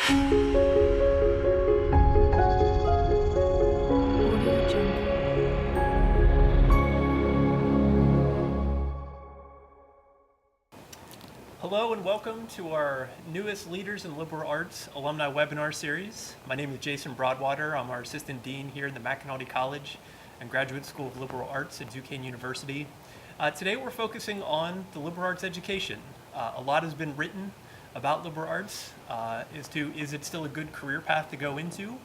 Hello and welcome to our newest Leaders in Liberal Arts alumni webinar series. My name is Jason Broadwater. I'm our Assistant Dean here in the McAnulty College and Graduate School of Liberal Arts at Duquesne University. Today we're focusing on the liberal arts education. A lot has been written about liberal arts is it still a good career path to go into?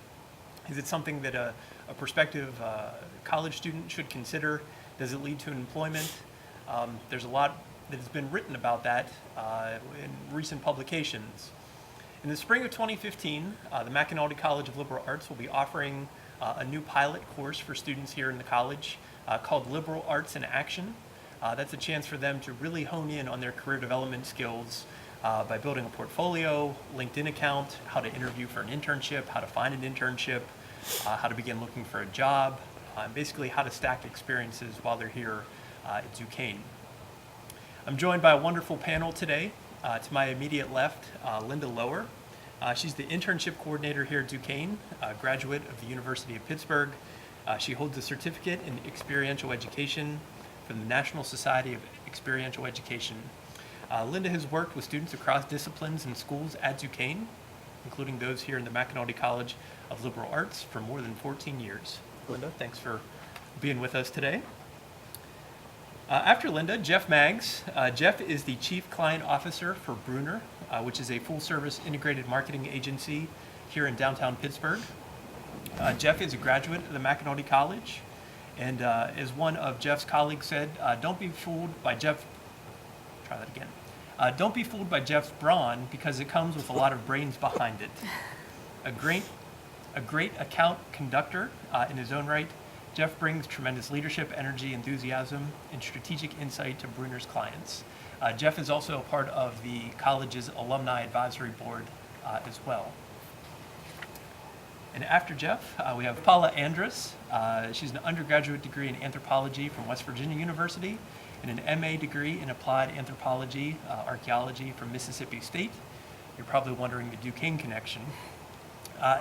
Is it something that a prospective college student should consider? Does it lead to employment? There's a lot that has been written about that in recent publications. In the spring of 2015, the McAnulty College of Liberal Arts will be offering a new pilot course for students here in the college called Liberal Arts in Action. That's a chance for them to really hone in on their career development skills by building a portfolio, LinkedIn account, how to interview for an internship, how to find an internship, how to begin looking for a job, basically how to stack experiences while they're here at Duquesne. I'm joined by a wonderful panel today. To my immediate left, Linda Lower. She's the internship coordinator here at Duquesne, a graduate of the University of Pittsburgh. She holds a certificate in experiential education from the National Society of Experiential Education. Linda has worked with students across disciplines and schools at Duquesne, including those here in the McAnulty College of Liberal Arts for more than 14 years. Linda, thanks for being with us today. After Linda, Jeff Maggs. Jeff is the Chief Client Officer for Bruner, which is a full-service integrated marketing agency here in downtown Pittsburgh. Jeff is a graduate of the McAnulty College, and as one of Jeff's colleagues said, don't be fooled by Jeff's brawn because it comes with a lot of brains behind it. A great account conductor in his own right, Jeff brings tremendous leadership, energy, enthusiasm, and strategic insight to Bruner's clients. Jeff is also a part of the college's alumni advisory board as well. And after Jeff, we have Paula Andrus. She's an undergraduate degree in anthropology from West Virginia University and an MA degree in applied anthropology, archaeology from Mississippi State. You're probably wondering the Duquesne connection.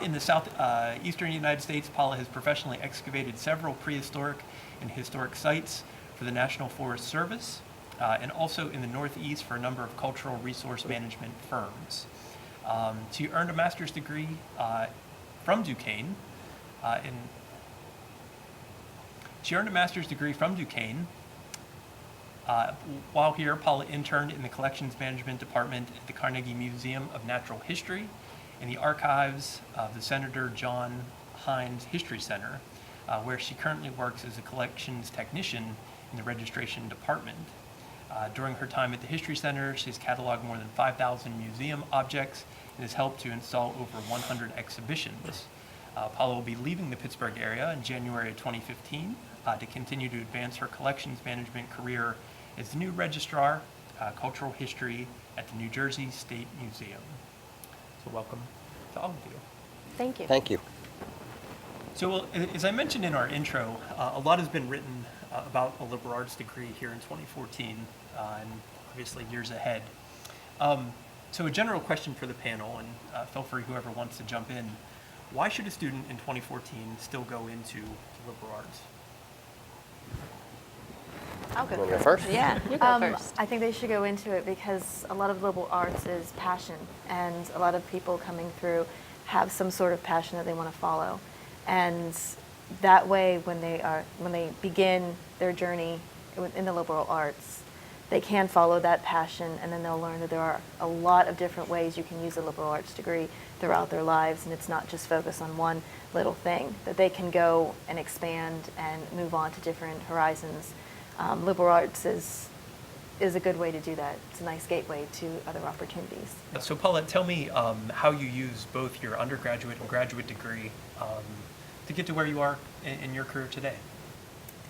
In the southeastern United States, Paula has professionally excavated several prehistoric and historic sites for the National Forest Service, and also in the Northeast for a number of cultural resource management firms. She earned a master's degree from Duquesne. While here, Paula interned in the Collections Management Department at the Carnegie Museum of Natural History in the archives of the Senator John Hines History Center, where she currently works as a collections technician in the registration department. During her time at the History Center, she's cataloged more than 5,000 museum objects and has helped to install over 100 exhibitions. Paula will be leaving the Pittsburgh area in January of 2015 to continue to advance her collections management career as the new registrar, cultural history at the New Jersey State Museum. So welcome to all of you. Thank you. Thank you. So as I mentioned in our intro, a lot has been written about a liberal arts degree here in 2014 and obviously years ahead. So a general question for the panel, and feel free whoever wants to jump in. Why should a student in 2014 still go into liberal arts? I'll go You wanna go first. first? Yeah, You go first. I think they should go into it because a lot of liberal arts is passion, and a lot of people coming through have some sort of passion that they want to follow, and that way, when they begin their journey in the liberal arts, they can follow that passion, and then they'll learn that there are a lot of different ways you can use a liberal arts degree throughout their lives, and it's not just focused on one little thing, that they can go and expand and move on to different horizons. Liberal arts is a good way to do that. It's a nice gateway to other opportunities. So Paula, tell me how you use both your undergraduate and graduate degree to get to where you are in your career today.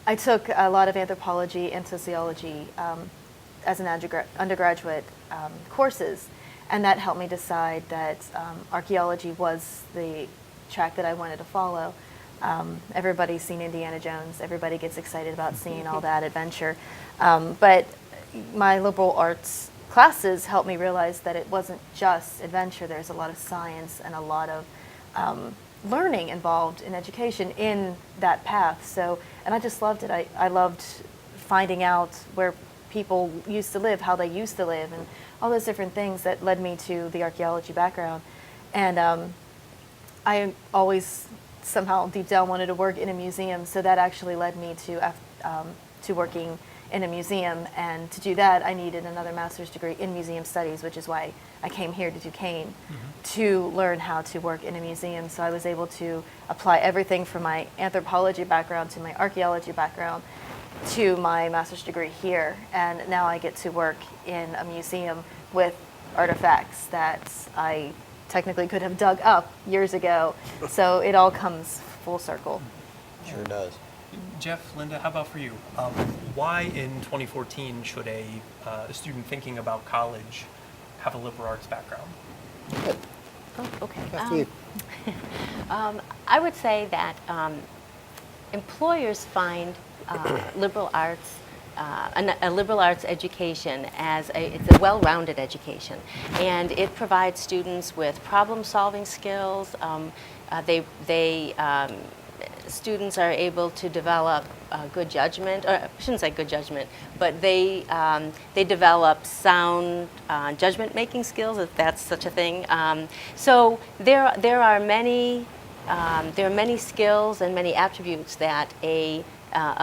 I took a lot of anthropology and sociology as an undergraduate courses, and that helped me decide that archaeology was the track that I wanted to follow. Everybody's seen Indiana Jones. Everybody gets excited about seeing all that adventure. But my liberal arts classes helped me realize that it wasn't just adventure. There's a lot of science and a lot of learning involved in education in that path. So, and I just loved it. I loved finding out where people used to live, how they used to live, and all those different things that led me to the archaeology background. And I always somehow deep down wanted to work in a museum, so that actually led me to working in a museum. And to do that, I needed another master's degree in museum studies, which is why I came here to Duquesne to learn how to work in a museum. So I was able to apply everything from my anthropology background to my archaeology background to my master's degree here. And now I get to work in a museum with artifacts that I technically could have dug up years ago. So it all comes full circle. Sure does. Jeff, Linda, how about for you? Why in 2014 should a student thinking about college have a liberal arts background? Good. Oh, okay. After you. I would say that employers find liberal arts, a liberal arts education it's a well-rounded education, and it provides students with problem-solving skills. Students are able to develop good judgment, or I shouldn't say good judgment, but they develop sound judgment-making skills, if that's such a thing. So there are many skills and many attributes that a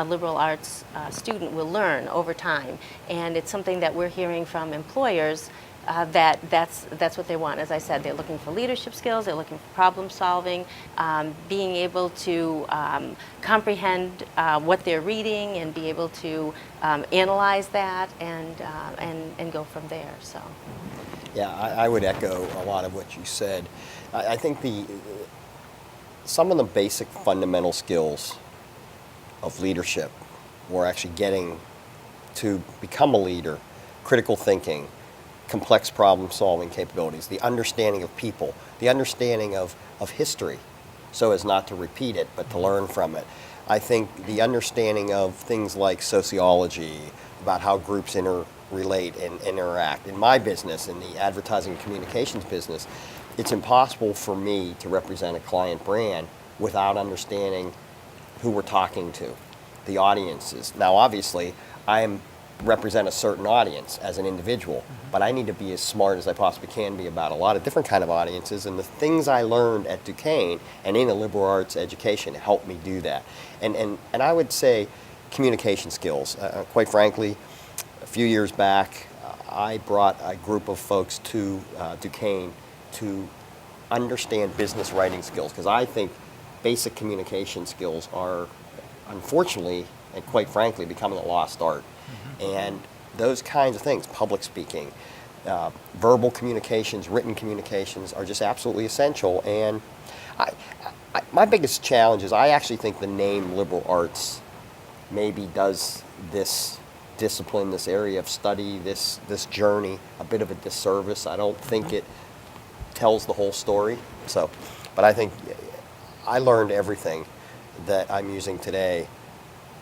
liberal arts student will learn over time, and it's something that we're hearing from employers. That's what they want. As I said, they're looking for leadership skills, they're looking for problem solving, being able to comprehend what they're reading and be able to analyze that and go from there. So. Yeah, I would echo a lot of what you said. I think some of the basic fundamental skills of leadership, or actually getting to become a leader, critical thinking, complex problem-solving capabilities, the understanding of people, the understanding of history, so as not to repeat it, but to learn from it. I think the understanding of things like sociology, about how groups interrelate and interact. In my business, in the advertising and communications business, it's impossible for me to represent a client brand without understanding who we're talking to, the audiences. Now, obviously, I represent a certain audience as an individual, but I need to be as smart as I possibly can be about a lot of different kind of audiences, and the things I learned at Duquesne and in a liberal arts education helped me do that. And I would say communication skills. Quite frankly, a few years back, I brought a group of folks to Duquesne to understand business writing skills, because I think basic communication skills are, unfortunately, and quite frankly, becoming a lost art. And those kinds of things, public speaking, verbal communications, written communications, are just absolutely essential. And my biggest challenge is I actually think the name liberal arts maybe does this discipline, this area of study, this journey, a bit of a disservice. I don't think it tells the whole story. So, but I think I learned everything that I'm using today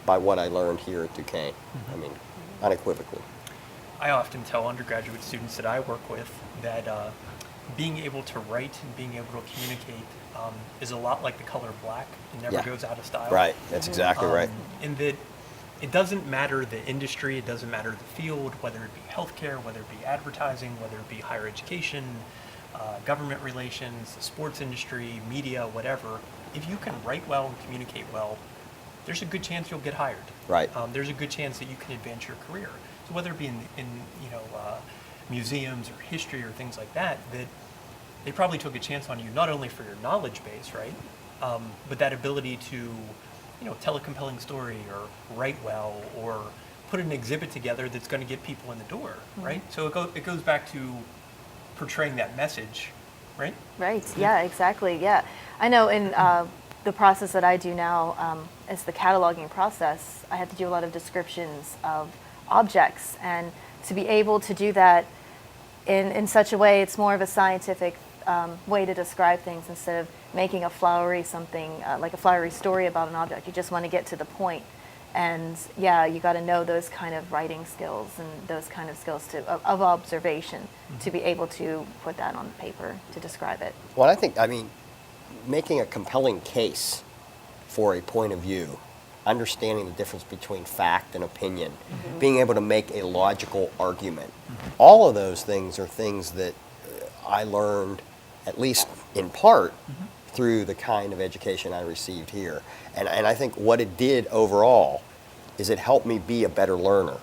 by what I learned here at Duquesne. I mean, unequivocally. I often tell undergraduate students that I work with that being able to write and being able to communicate is a lot like the color black. It never goes out of style. Right, that's exactly right. In that it doesn't matter the industry, it doesn't matter the field, whether it be healthcare, whether it be advertising, whether it be higher education, government relations, the sports industry, media, whatever. If you can write well and communicate well, there's a good chance you'll get hired. Right. There's a good chance that you can advance your career. So whether it be in museums or history or things like that, that they probably took a chance on you not only for your knowledge base, right, but that ability to, tell a compelling story or write well or put an exhibit together that's going to get people in the door, right? So it goes back to portraying that message, right? Right. Yeah. Exactly. Yeah. I know in the process that I do now is the cataloging process. I have to do a lot of descriptions of objects, and to be able to do that in such a way, it's more of a scientific way to describe things instead of making a flowery something, like a flowery story about an object. You just want to get to the point. And yeah, you got to know those kind of writing skills and those kind of skills of observation to be able to put that on paper to describe it. Well, I mean, making a compelling case for a point of view, understanding the difference between fact and opinion, being able to make a logical argument, all of those things are things that I learned, at least in part, through the kind of education I received here. And I think what it did overall is it helped me be a better learner.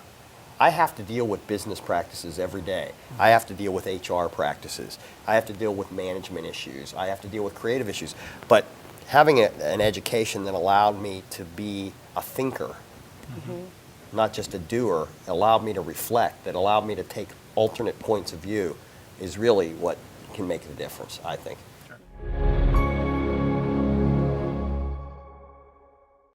I have to deal with business practices every day. I have to deal with HR practices. I have to deal with management issues. I have to deal with creative issues. But having an education that allowed me to be a thinker, not just a doer, allowed me to reflect, that allowed me to take alternate points of view, is really what can make the difference, I think.